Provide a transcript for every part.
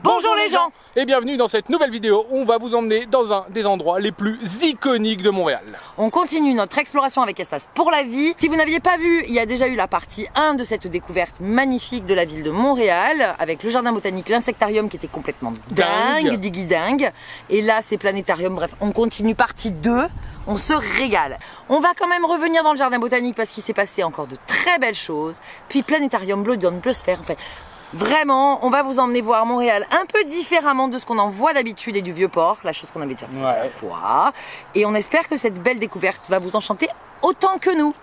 Bonjour les gens et bienvenue dans cette nouvelle vidéo où on va vous emmener dans un des endroits les plus iconiques de Montréal. On continue notre exploration avec Espace pour la vie. Si vous n'aviez pas vu, il y a déjà eu la partie 1 de cette découverte magnifique de la ville de Montréal avec le jardin botanique, l'insectarium qui était complètement dingue, diggy dingue. Et là c'est planétarium, bref, on continue partie 2. On se régale. On va quand même revenir dans le jardin botanique parce qu'il s'est passé encore de très belles choses. Puis planétarium, Bleu Dôme, Bleu Sphère, enfin... Vraiment, on va vous emmener voir Montréal un peu différemment de ce qu'on en voit d'habitude et du Vieux-Port, la chose qu'on avait déjà fait la fois. Et on espère que cette belle découverte va vous enchanter autant que nous.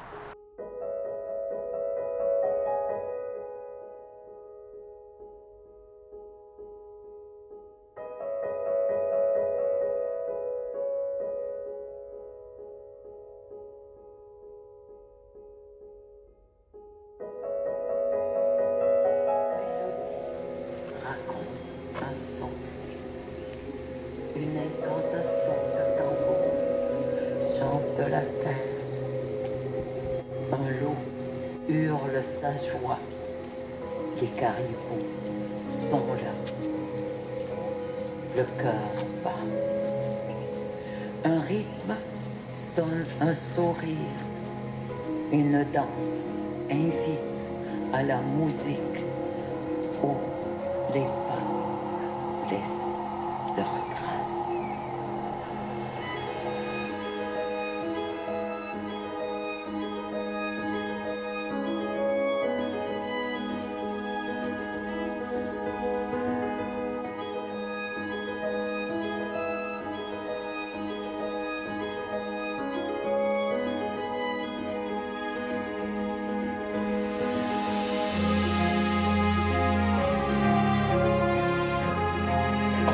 Une incantation de tambour chante de la terre. Un loup hurle sa joie. Les caribous sont là. Le cœur bat. Un rythme sonne un sourire. Une danse invite à la musique où les pas laissent leurs traces.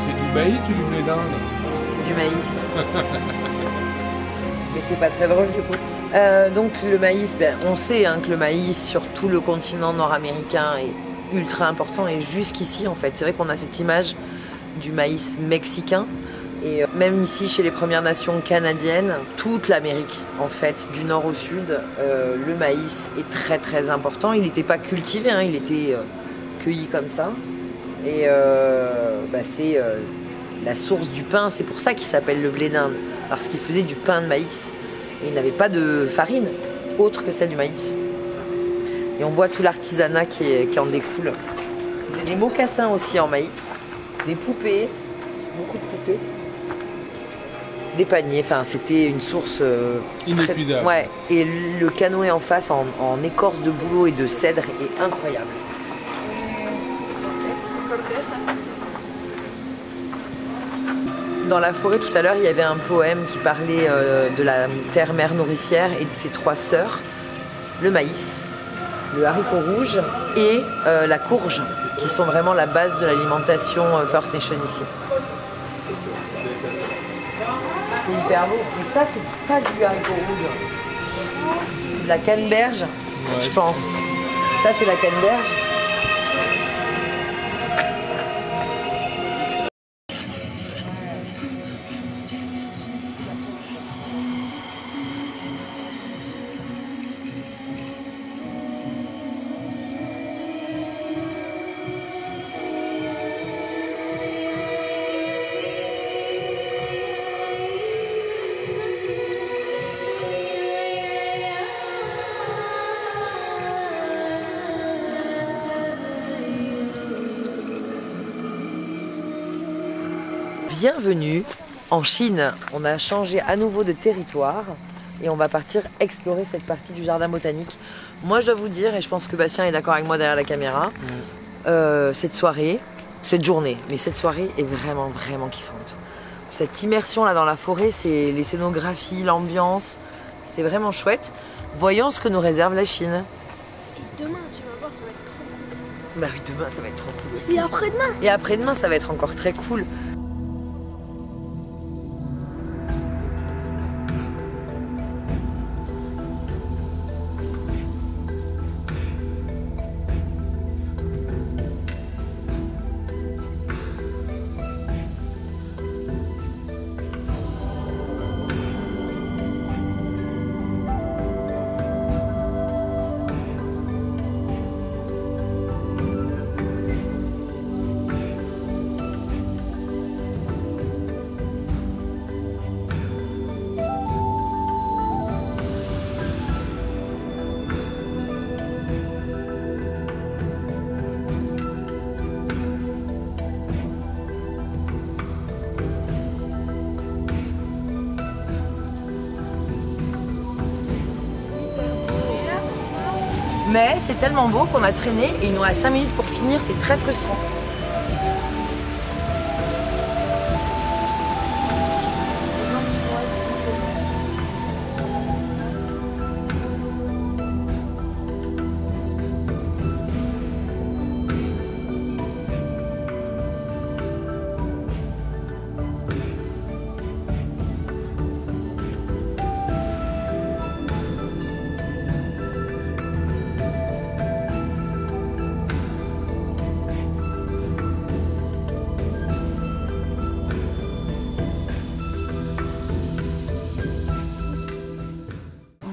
C'est du maïs ou du blé d'Inde? C'est du maïs. Mais c'est pas très drôle du coup. Donc le maïs, on sait que le maïs sur tout le continent nord-américain est ultra important et jusqu'ici en fait. C'est vrai qu'on a cette image du maïs mexicain et même ici chez les Premières Nations canadiennes, toute l'Amérique en fait, du nord au sud, le maïs est très très important. Il n'était pas cultivé, il était cueilli comme ça. Et c'est la source du pain, c'est pour ça qu'il s'appelle le blé d'Inde, parce qu'il faisait du pain de maïs. Et il n'avait pas de farine autre que celle du maïs. Et on voit tout l'artisanat qui en découle. Il y a des mocassins aussi en maïs, des poupées, beaucoup de poupées, des paniers, enfin c'était une source inépuisable. Ouais, et le canoë en face en écorce de bouleau et de cèdre est incroyable. Dans la forêt tout à l'heure, il y avait un poème qui parlait de la terre-mère nourricière et de ses 3 sœurs, le maïs, le haricot rouge et la courge, qui sont vraiment la base de l'alimentation First Nation ici. C'est hyper beau, mais ça c'est pas du haricot rouge, c'est de la canneberge, je pense. Ça c'est la canneberge. Bienvenue en Chine. On a changé à nouveau de territoire et on va partir explorer cette partie du jardin botanique. Moi je dois vous dire, et je pense que Bastien est d'accord avec moi derrière la caméra, cette journée, mais cette soirée est vraiment vraiment kiffante. Cette immersion là dans la forêt, c'est les scénographies, l'ambiance, c'est vraiment chouette. Voyons ce que nous réserve la Chine. Et demain, tu vas voir, ça va être trop cool aussi. Bah oui, demain ça va être trop cool aussi. Et après-demain. Et après-demain ça va être encore très cool. Mais c'est tellement beau qu'on a traîné et il nous reste 5 minutes pour finir, c'est très frustrant.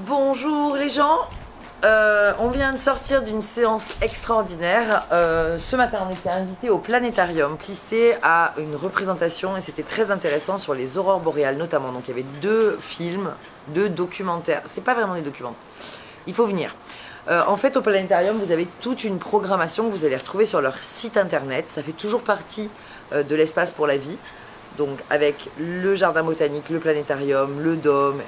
Bonjour les gens, on vient de sortir d'une séance extraordinaire. Ce matin on était invité au Planétarium, assisté à une représentation et c'était très intéressant sur les aurores boréales notamment. Donc il y avait 2 films, 2 documentaires, c'est pas vraiment des documentaires, il faut venir. En fait au Planétarium vous avez toute une programmation que vous allez retrouver sur leur site internet, ça fait toujours partie de l'espace pour la vie. Donc avec le jardin botanique, le planétarium, le dôme,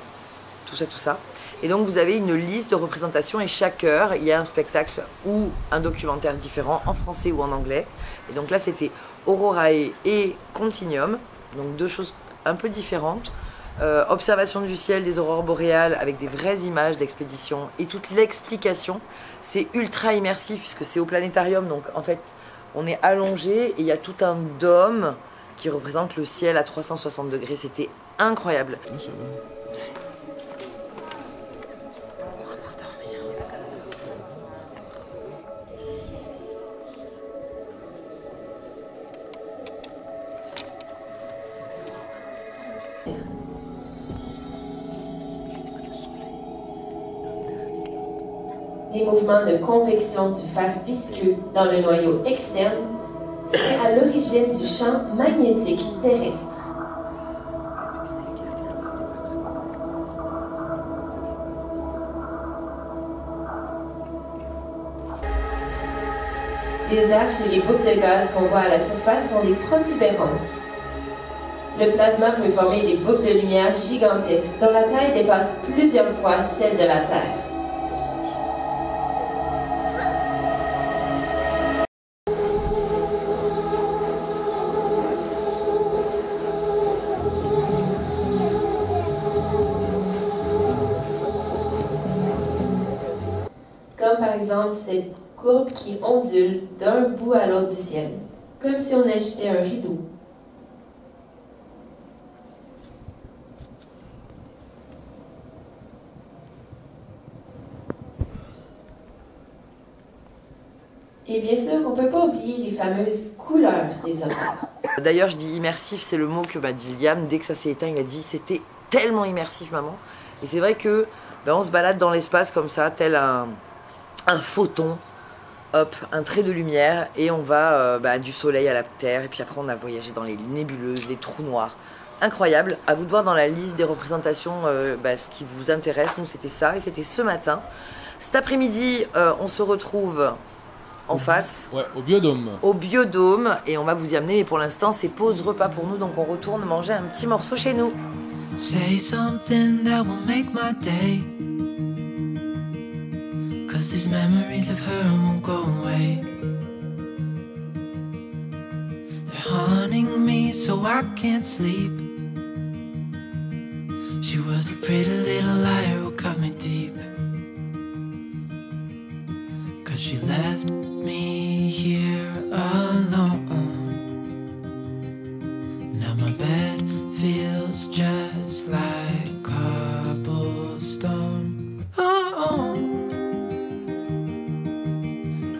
tout ça. Et donc vous avez une liste de représentations et chaque heure il y a un spectacle ou un documentaire différent en français ou en anglais. Et donc là c'était Aurorae et Continuum, donc 2 choses un peu différentes. Observation du ciel des aurores boréales avec des vraies images d'expédition et toute l'explication. C'est ultra immersif puisque c'est au planétarium, donc en fait on est allongé et il y a tout un dôme qui représente le ciel à 360 degrés. C'était incroyable. Les mouvements de convection du fer visqueux dans le noyau externe, c'est à l'origine du champ magnétique terrestre. Les arches et les boucles de gaz qu'on voit à la surface sont des protubérances. Le plasma peut former des boucles de lumière gigantesques dont la taille dépasse plusieurs fois celle de la Terre. Comme par exemple cette courbe qui ondule d'un bout à l'autre du ciel, comme si on agitait un rideau. Et bien sûr, on ne peut pas oublier les fameuses couleurs des aurores. D'ailleurs, je dis immersif, c'est le mot que m'a dit Liam. Dès que ça s'est éteint, il a dit c'était tellement immersif, maman. Et c'est vrai que on se balade dans l'espace comme ça, tel un photon, hop, un trait de lumière, et on va du soleil à la Terre, et puis après on a voyagé dans les nébuleuses, les trous noirs. Incroyable. À vous de voir dans la liste des représentations ce qui vous intéresse. Nous, c'était ça, et c'était ce matin. Cet après-midi, on se retrouve en face. Ouais, au Biodôme. Au Biodôme, et on va vous y amener, mais pour l'instant, c'est pause repas pour nous, donc on retourne manger un petit morceau chez nous. Say something that will make my day, 'cause these memories of her won't go away. They're haunting me so I can't sleep. She was a pretty little liar who cut me deep, 'cause she left me here alone. Now my bed feels just like cobblestone. Oh,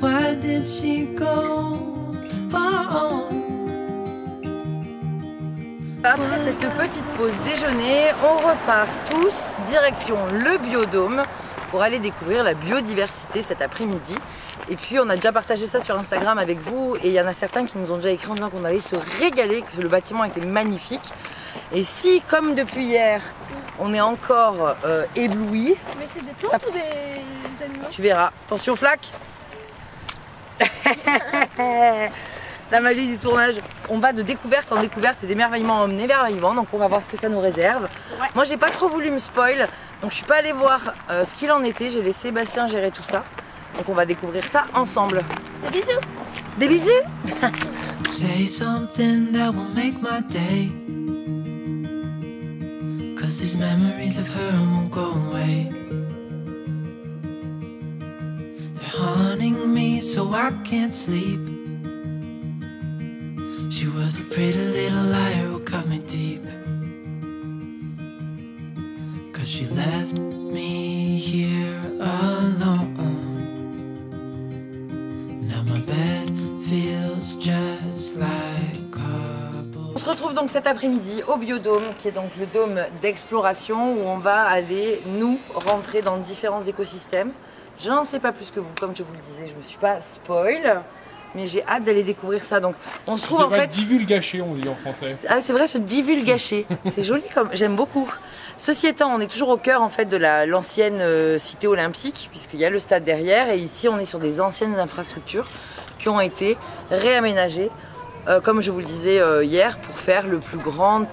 why did she go? Oh. Après cette petite pause déjeuner, on repart tous direction le Biodôme pour aller découvrir la biodiversité cet après-midi. Et puis on a déjà partagé ça sur Instagram avec vous et il y en a certains qui nous ont déjà écrit en disant qu'on allait se régaler, que le bâtiment était magnifique. Et si, comme depuis hier, on est encore ébloui... Mais c'est des plantes ou des animaux? Tu verras. Attention flaque. La magie du tournage. On va de découverte en découverte et d'émerveillement en émerveillement, donc on va voir ce que ça nous réserve. Ouais. Moi j'ai pas trop voulu me spoil, donc je suis pas allée voir ce qu'il en était, j'ai laissé Bastien gérer tout ça. Donc on va découvrir ça ensemble. Des bisous. Des bisous. Say something that will make my day. 'Cause these memories of her won't go away. They're haunting me so I can't sleep. She was a pretty little liar who cut me deep. 'Cause she left me here alone. Now my bed feels just like cardboard. On se retrouve donc cet après-midi au Biodôme, qui est donc le dôme d'exploration où on va aller nous rentrer dans différents écosystèmes. Je n'en sais pas plus que vous, comme je vous le disais, je ne me suis pas spoil, mais j'ai hâte d'aller découvrir ça. Donc on se trouve en fait... divulgacher, on dit en français. Ah, c'est vrai, se divulgacher. C'est joli comme, j'aime beaucoup. Ceci étant, on est toujours au cœur en fait de l'ancienne cité olympique, puisqu'il y a le stade derrière, et ici on est sur des anciennes infrastructures qui ont été réaménagées, comme je vous le disais hier, pour faire le plus grand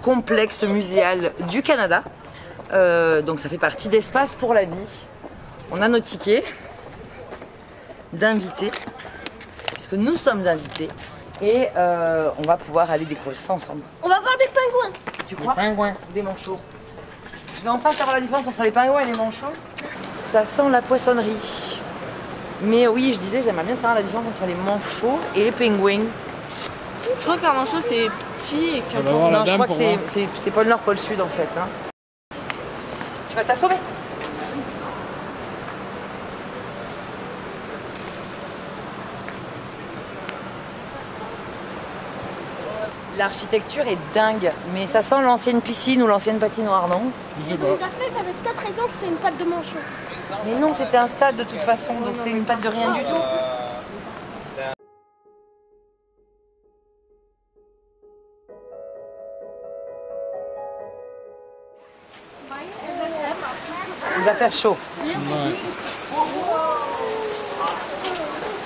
complexe muséal du Canada. Donc ça fait partie d'Espace pour la vie. On a nos tickets d'invités, puisque nous sommes invités, et on va pouvoir aller découvrir ça ensemble. On va voir des pingouins. Tu crois? Pingouin. Des manchots. Je vais enfin savoir la différence entre les pingouins et les manchots. Ça sent la poissonnerie. Mais oui, je disais, j'aimerais bien savoir la différence entre les manchots et les pingouins. Je crois qu'un manchot c'est petit et qu'un On va voir la Non, je dame crois que pour voir. c'est pôle Nord, pôle Sud en fait. Hein. Tu vas t'assommer. L'architecture est dingue, mais ça sent l'ancienne piscine ou l'ancienne patinoire, non? Et donc Daphné, t'avais peut-être raison que c'est une patte de manchot. Mais non, c'était un stade de toute façon, donc c'est une patte de rien du tout. Il va faire chaud.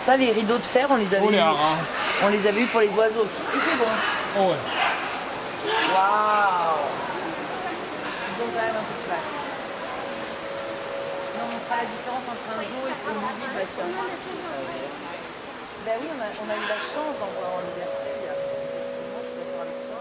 Ça, les rideaux de fer, on les avait Oh les vus. haras. On les avait vus pour les oiseaux aussi. Et c'est bon. Oh ouais. Waouh! Ils ont quand même un peu de place. Non, on fera la différence entre un zoo et ce qu'on visite parce que... Ben oui, on a eu la chance d'en voir en liberté. Effectivement, je suis d'accord avec toi.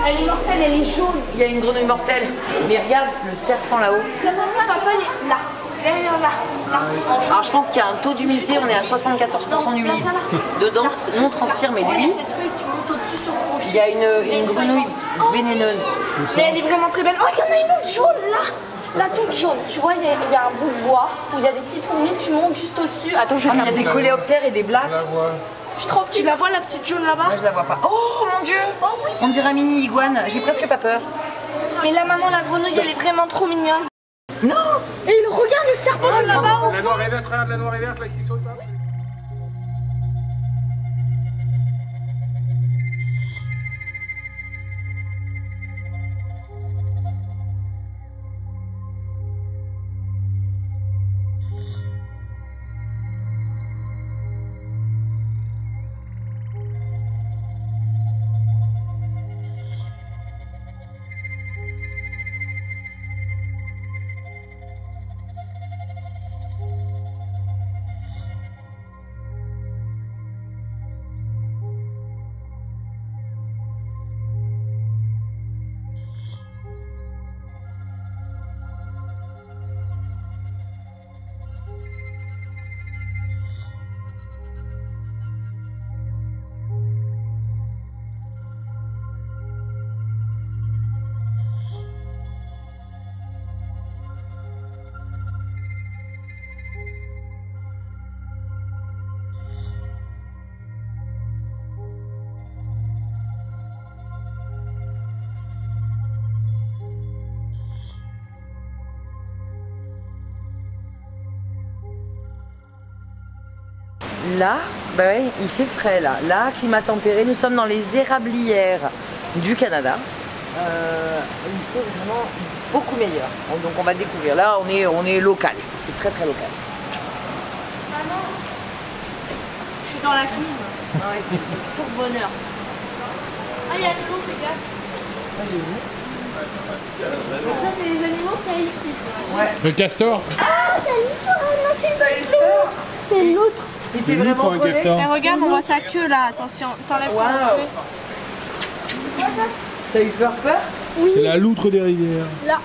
Elle est mortelle, elle est jaune. Il y a une grenouille mortelle. Mais regarde le serpent là-haut. Papa, il est là. Derrière là. Alors je pense qu'il y a un taux d'humidité, on est à 74% d'humidité dedans, parce que nous on transpire, mais lui, Cette feuille, tu montes au-dessus sur le rocher. il y a une grenouille vénéneuse. Mais elle est vraiment très belle. Oh, il y en a une autre jaune là. La toute jaune. Tu vois, il y a un bout de bois où il y a des petites fourmis, tu montes juste au-dessus. Attends, je vais Ah, mais il y a des coléoptères et des blattes. Je suis trop petite. Tu la vois la petite jaune là-bas? Là, je la vois pas. Oh mon dieu! Oh oui. On dirait un mini iguane, j'ai presque pas peur. Mais la maman, la grenouille, elle est vraiment trop mignonne. Non! Et regarde le serpent de là-bas au La fond. noire et verte, regarde la noire et verte là qui saute là. Là, bah ouais, il fait frais là. Là, climat tempéré, nous sommes dans les érablières du Canada. Il fait vraiment beaucoup meilleur. Donc on va découvrir. Là, on est local. C'est très très local. Maman, je suis dans la clim. Ah ouais, c'est Pour bonheur. Ah, il y a de l'eau, les gars. ça, j'ai vu. Donc ça, c'est les animaux qu'il y a ici. Ouais. Le castor. Ah, c'est l'autre. Ah, non, c'est l'autre. C'est l'autre. Il était C'est lui pour vraiment un collé. castor. Mais regarde, on voit sa queue là. Attention, t'enlèves ton Waouh. queue. T'as eu peur? C'est la loutre des rivières. Là.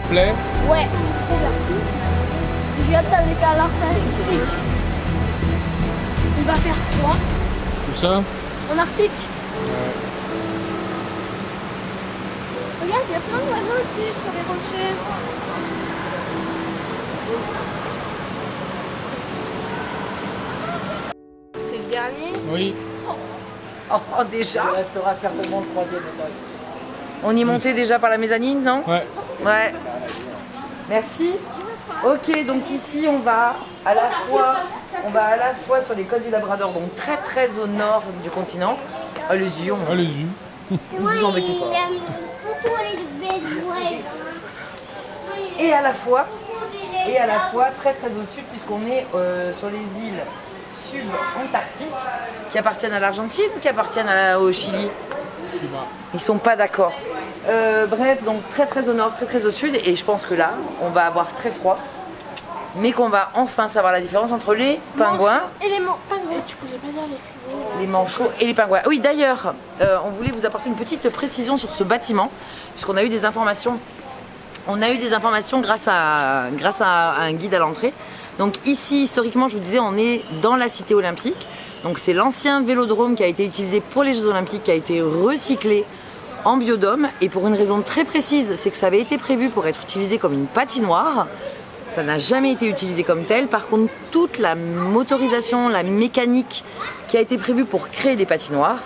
Plaît. Ouais, c'est trop bien. J'ai hâte d'aller faire l'Arctique. Il va faire froid. Tout ça. En Arctique. Regarde, il y a plein d'oiseaux aussi sur les rochers. C'est le dernier. Oui. Oh, déjà. Il restera certainement le troisième étage. On y montait déjà par la mezzanine, non? Ouais. Ouais. Merci. Ok, donc ici on va à la fois sur les côtes du Labrador, donc très très au nord du continent. Allez-y, Allez-y. vous embêtez pas. Et à la fois très très au sud, puisqu'on est sur les îles subantarctiques qui appartiennent à l'Argentine ou qui appartiennent au Chili. Ils sont pas d'accord. Bref, donc très très au nord, très très au sud, et je pense que là, on va avoir très froid, mais qu'on va enfin savoir la différence entre les pingouins, Et les pingouins, tu voulais pas dire les frigos. les manchots et les pingouins. Oui, d'ailleurs, on voulait vous apporter une petite précision sur ce bâtiment, puisqu'on a eu des informations. On a eu des informations grâce à un guide à l'entrée. Donc ici, historiquement, je vous disais, on est dans la cité olympique. Donc c'est l'ancien vélodrome qui a été utilisé pour les Jeux olympiques, qui a été recyclé en biodôme, et pour une raison très précise, c'est que ça avait été prévu pour être utilisé comme une patinoire. Ça n'a jamais été utilisé comme tel. Par contre, toute la motorisation, la mécanique qui a été prévue pour créer des patinoires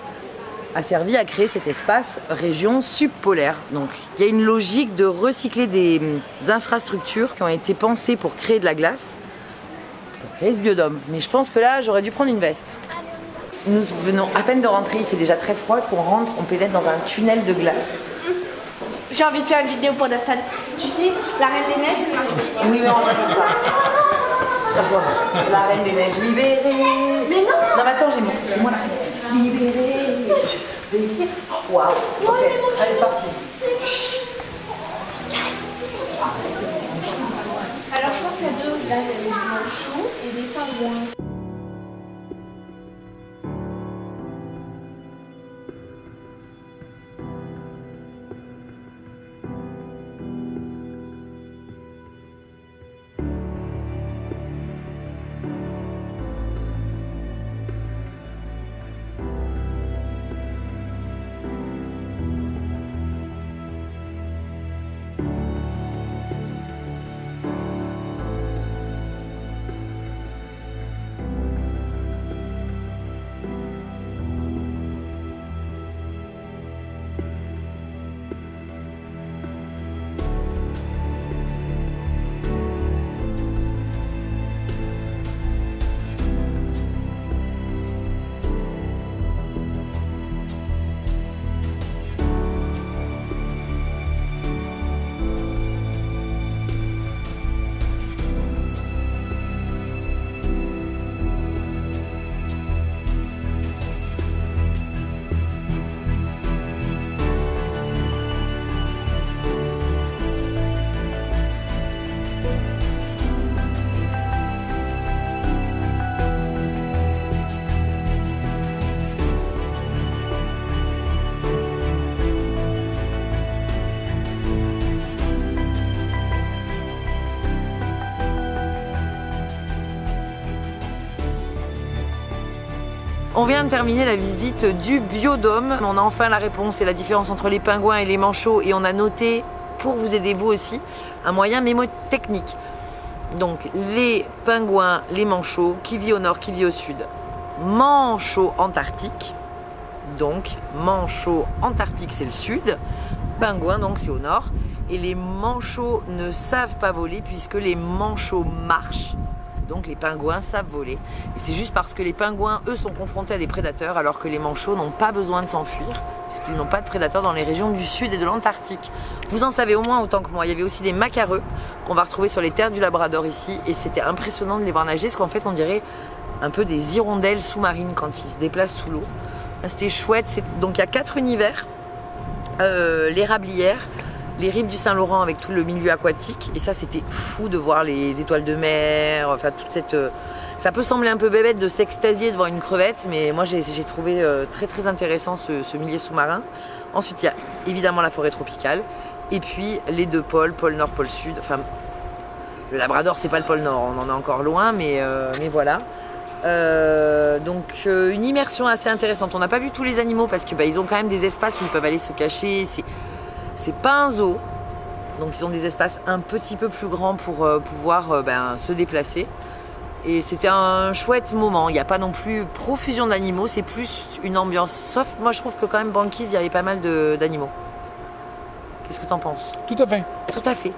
a servi à créer cet espace région subpolaire. Donc il y a une logique de recycler des infrastructures qui ont été pensées pour créer de la glace, pour créer ce biodôme. Mais je pense que là, j'aurais dû prendre une veste. Nous venons à peine de rentrer, il fait déjà très froid. Parce qu'on rentre, on pénètre dans un tunnel de glace. J'ai envie de faire une vidéo pour Dastan. Tu sais, la Reine des Neiges, elle marche bien. Oui, mais on va faire ça. D'abord, la Reine des Neiges libérée. Mais non. Non, mais attends, j'ai moi la Reine. Libérée. Waouh. Ok, allez, c'est parti. Alors je pense qu'il y a deux. Là, il y a les manchots et les pingouins. On vient de terminer la visite du biodôme. On a enfin la réponse et la différence entre les pingouins et les manchots et on a noté, pour vous aider vous aussi, un moyen mémotechnique. Donc les pingouins, les manchots, qui vit au nord, qui vit au sud. Manchot antarctique, donc manchot antarctique c'est le sud, pingouin donc c'est au nord. Et les manchots ne savent pas voler puisque les manchots marchent. Donc les pingouins savent voler. Et c'est juste parce que les pingouins, eux, sont confrontés à des prédateurs alors que les manchots n'ont pas besoin de s'enfuir puisqu'ils n'ont pas de prédateurs dans les régions du sud et de l'Antarctique. Vous en savez au moins autant que moi. Il y avait aussi des macareux qu'on va retrouver sur les terres du Labrador ici et c'était impressionnant de les voir nager parce qu'en fait on dirait un peu des hirondelles sous-marines quand ils se déplacent sous l'eau. C'était chouette. Donc il y a 4 univers. L'érablière, les rives du Saint-Laurent avec tout le milieu aquatique et ça c'était fou de voir les étoiles de mer, enfin toute cette... ça peut sembler un peu bébête de s'extasier devant une crevette mais moi j'ai trouvé très intéressant ce milieu sous-marin. Ensuite il y a évidemment la forêt tropicale et puis les 2 pôles, pôle nord, pôle sud, enfin le Labrador c'est pas le pôle nord, on en est encore loin mais voilà. Donc une immersion assez intéressante. On n'a pas vu tous les animaux parce que ils ont quand même des espaces où ils peuvent aller se cacher. C'est pas un zoo, donc ils ont des espaces un petit peu plus grands pour pouvoir se déplacer. Et c'était un chouette moment. Il n'y a pas non plus profusion d'animaux, c'est plus une ambiance. Sauf moi je trouve que quand même Banquise, il y avait pas mal d'animaux. Qu'est-ce que t'en penses? Tout à fait. Tout à fait.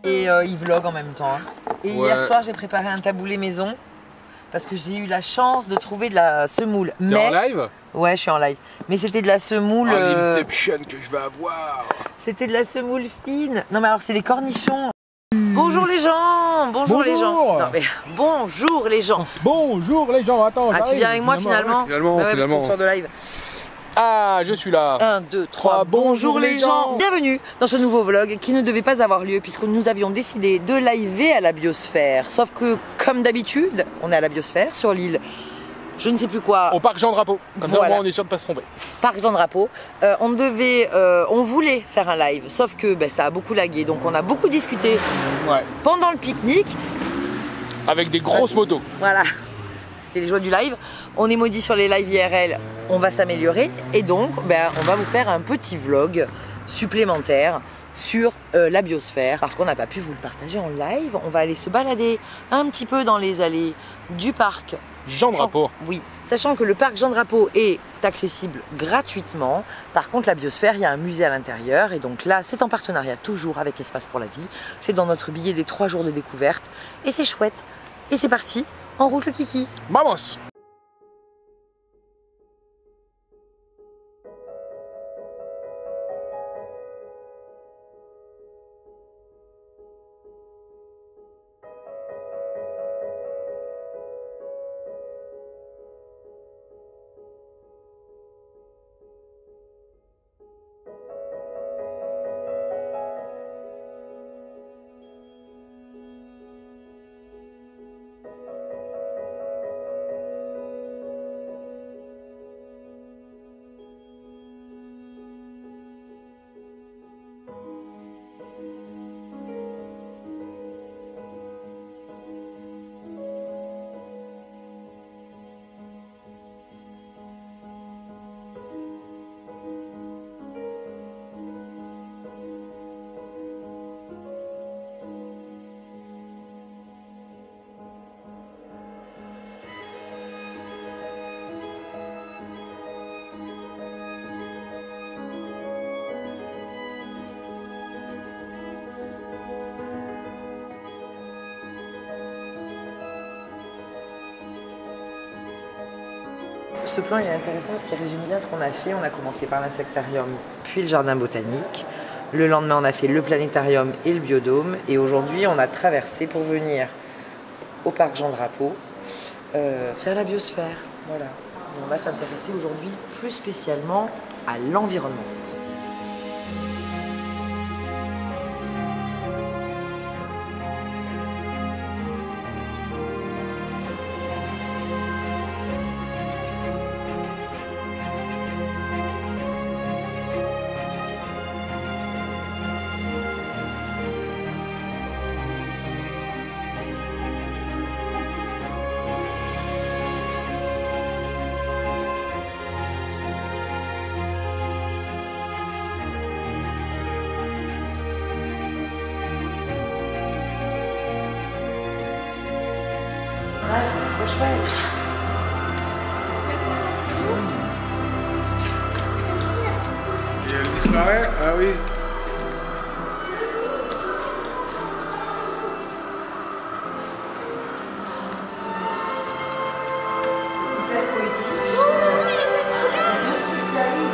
Et il vlog en même temps. Et hier soir, j'ai préparé un taboulé maison parce que j'ai eu la chance de trouver de la semoule. T'es en live? Ouais, je suis en live. Mais c'était de la semoule. L'inception que je vais avoir. C'était de la semoule fine. Non, mais alors, c'est des cornichons. Bonjour les gens. Bonjour les gens. Non, mais bonjour les gens. Bonjour les gens. Attends. Ah, tu viens avec moi finalement? Finalement. Parce qu'on sort de live. Ah, je suis là. 1, 2, 3, bonjour les gens. Bienvenue dans ce nouveau vlog qui ne devait pas avoir lieu puisque nous avions décidé de liver à la biosphère. Sauf que, comme d'habitude, on est à la biosphère sur l'île, je ne sais plus quoi. Au parc Jean Drapeau. Voilà. On est sûr de ne pas se tromper. Parc Jean Drapeau. On voulait faire un live, sauf que ça a beaucoup lagué. Donc on a beaucoup discuté pendant le pique-nique. Avec des grosses motos. Voilà. C'est les joies du live. On est maudit sur les lives IRL, on va s'améliorer et donc on va vous faire un petit vlog supplémentaire sur la biosphère parce qu'on n'a pas pu vous le partager en live. On va aller se balader un petit peu dans les allées du parc Jean Drapeau. Oui, sachant que le parc Jean Drapeau est accessible gratuitement. Par contre, la biosphère, il y a un musée à l'intérieur et donc là, c'est en partenariat toujours avec Espace pour la Vie. C'est dans notre billet des 3 jours de découverte et c'est chouette. Et c'est parti. En route le kiki. Vamos. Ce plan il est intéressant parce qu'il résume bien ce qu'on a fait. On a commencé par l'insectarium, puis le jardin botanique. Le lendemain, on a fait le planétarium et le biodôme. Et aujourd'hui, on a traversé pour venir au parc Jean Drapeau, faire la biosphère. Voilà. Et on va s'intéresser aujourd'hui plus spécialement à l'environnement. chouette. Et elle disparaît? Ah oui.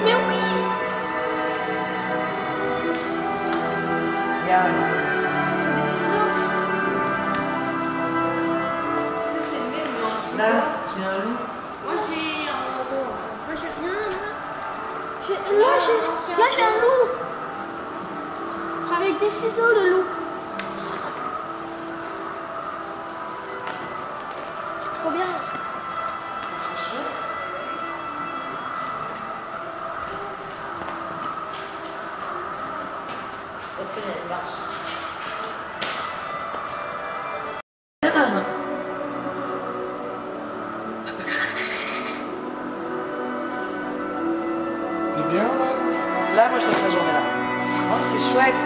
Mais oui! Regarde. C'est des ciseaux. Ça, c'est le même, moi. Là, j'ai un loup. Moi, j'ai un oiseau. Moi, j'ai rien, là. Là, j'ai un loup. Avec des ciseaux, le loup. C'est trop bien. Elle marche. T'es bien là? Là, moi, je passe la journée là. Oh, c'est chouette.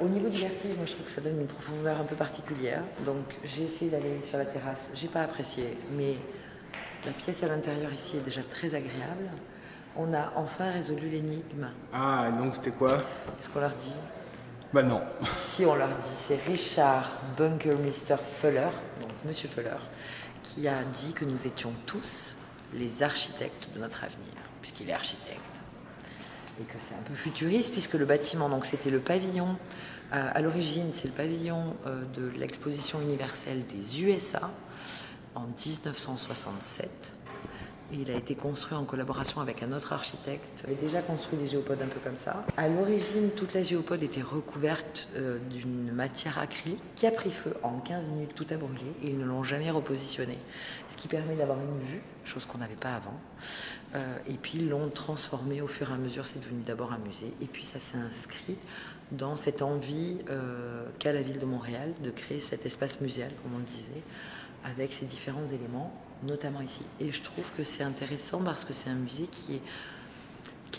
Au niveau du vertige, moi je trouve que ça donne une profondeur un peu particulière. Donc j'ai essayé d'aller sur la terrasse, j'ai pas apprécié, mais la pièce à l'intérieur ici est déjà très agréable. On a enfin résolu l'énigme. Ah, donc c'était quoi? Est-ce qu'on leur dit? Bah non. Si on leur dit, c'est Richard Buckminster Fuller, donc Monsieur Fuller, qui a dit que nous étions tous les architectes de notre avenir, puisqu'il est architecte. Et que c'est un peu futuriste, puisque le bâtiment, donc c'était le pavillon, à l'origine, c'est le pavillon de l'exposition universelle des USA en 1967. Et il a été construit en collaboration avec un autre architecte. Il avait déjà construit des géopodes un peu comme ça. À l'origine, toute la géopode était recouverte d'une matière acrylique qui a pris feu. En 15 minutes, tout a brûlé et ils ne l'ont jamais repositionné. Ce qui permet d'avoir une vue, chose qu'on n'avait pas avant. Et puis ils l'ont transformé au fur et à mesure. C'est devenu d'abord un musée. Et puis ça s'est inscrit dans cette envie qu'a la ville de Montréal de créer cet espace muséal, comme on le disait, avec ces différents éléments, notamment ici. Et je trouve que c'est intéressant parce que c'est un musée qui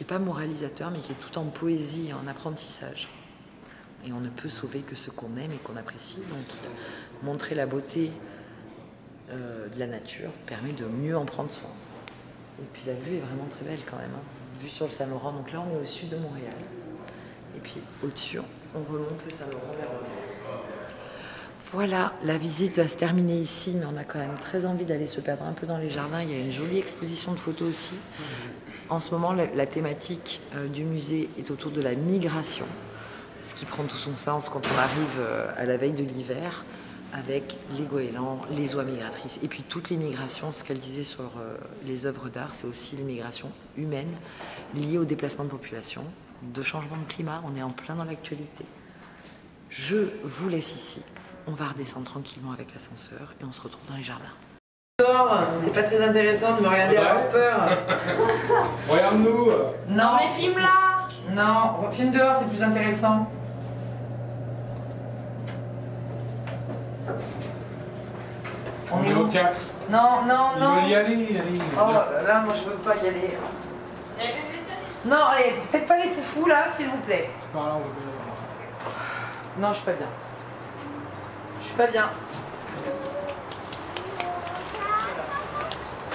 est pas moralisateur, mais qui est tout en poésie et en apprentissage. Et on ne peut sauver que ce qu'on aime et qu'on apprécie. Donc montrer la beauté de la nature permet de mieux en prendre soin. Et puis la vue est vraiment très belle quand même, hein. Vue sur le Saint-Laurent. Donc là on est au sud de Montréal. Et puis au-dessus, on remonte le Saint-Laurent vers le nord. Voilà, la visite va se terminer ici, mais on a quand même très envie d'aller se perdre un peu dans les jardins. Il y a une jolie exposition de photos aussi. En ce moment, la thématique du musée est autour de la migration, ce qui prend tout son sens quand on arrive à la veille de l'hiver, avec les goélands, les oies migratrices, et puis toutes les migrations. Ce qu'elle disait sur les œuvres d'art, c'est aussi les migrations humaines liées au déplacement de population, de changement de climat. On est en plein dans l'actualité. Je vous laisse ici. On va redescendre tranquillement avec l'ascenseur et on se retrouve dans les jardins. C'est pas très intéressant de me regarder avoir peur. Regarde-nous. Non, Mais filme là. non, filme dehors, c'est plus intéressant. On est au 4. Non, non, Ils non. veulent y aller, allez. Oh là, moi je veux pas y aller. Non, allez, faites pas les foufous là, s'il vous plaît. C'est par là, on va pas y aller. Non, je suis pas bien. Je suis pas bien.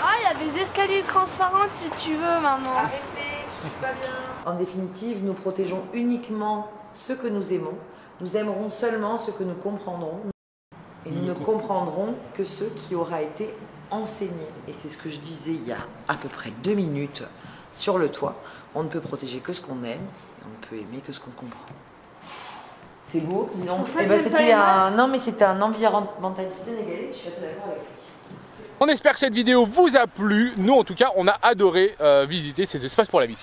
Ah, il y a des escaliers transparents si tu veux, maman. Arrêtez, je suis pas bien. En définitive, nous protégeons uniquement ceux que nous aimons. Nous aimerons seulement ceux que nous comprendrons. Et nous ne comprendrons que ceux qui aura été enseignés. Et c'est ce que je disais il y a à peu près 2 minutes sur le toit. On ne peut protéger que ce qu'on aime, et on ne peut aimer que ce qu'on comprend. C'est beau, dis donc. Eh ben, c'était un environnementaliste sénégalais, je suis assez d'accord avec lui. On espère que cette vidéo vous a plu. Nous, en tout cas, on a adoré visiter ces espaces pour la vie.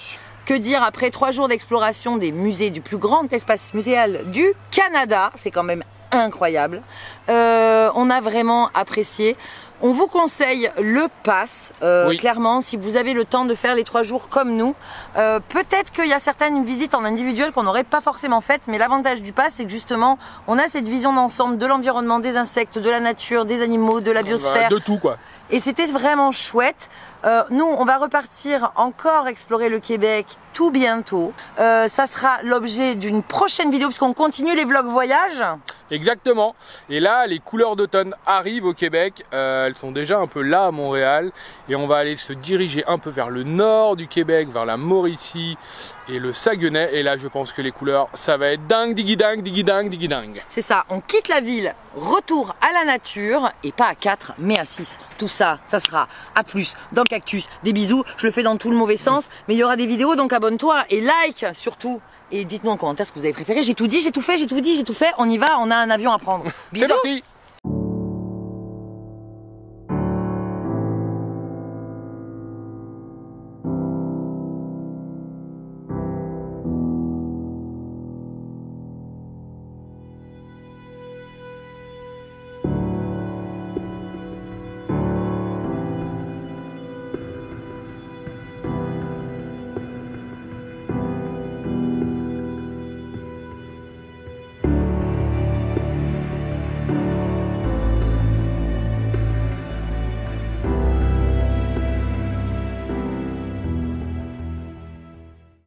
Que dire après 3 jours d'exploration des musées du plus grand espace muséal du Canada? C'est quand même incroyable. On a vraiment apprécié. On vous conseille le pass, Oui. clairement, si vous avez le temps de faire les 3 jours comme nous. Peut-être qu'il y a certaines visites en individuel qu'on n'aurait pas forcément faites, mais l'avantage du pass, c'est que justement, on a cette vision d'ensemble de l'environnement, des insectes, de la nature, des animaux, de la biosphère. De tout, quoi. Et c'était vraiment chouette. Nous, on va repartir encore explorer le Québec tout bientôt. Ça sera l'objet d'une prochaine vidéo puisqu'on continue les vlogs voyage. Exactement. Et là, les couleurs d'automne arrivent au Québec. Elles sont déjà un peu là à Montréal. Et on va aller se diriger un peu vers le nord du Québec, vers la Mauricie et le Saguenay. Et là, je pense que les couleurs, ça va être dingue, diggy dingue, diggy dingue, diggy dingue. C'est ça, on quitte la ville, retour à la nature, et pas à 4, mais à 6. Tout ça, ça sera à plus dans Cactus. Des bisous, je le fais dans tout le mauvais sens, mais il y aura des vidéos, donc abonne-toi et like surtout. Et dites-nous en commentaire ce que vous avez préféré. J'ai tout dit, j'ai tout fait, j'ai tout dit, j'ai tout fait. On y va, on a un avion à prendre. Bisous. C'est parti.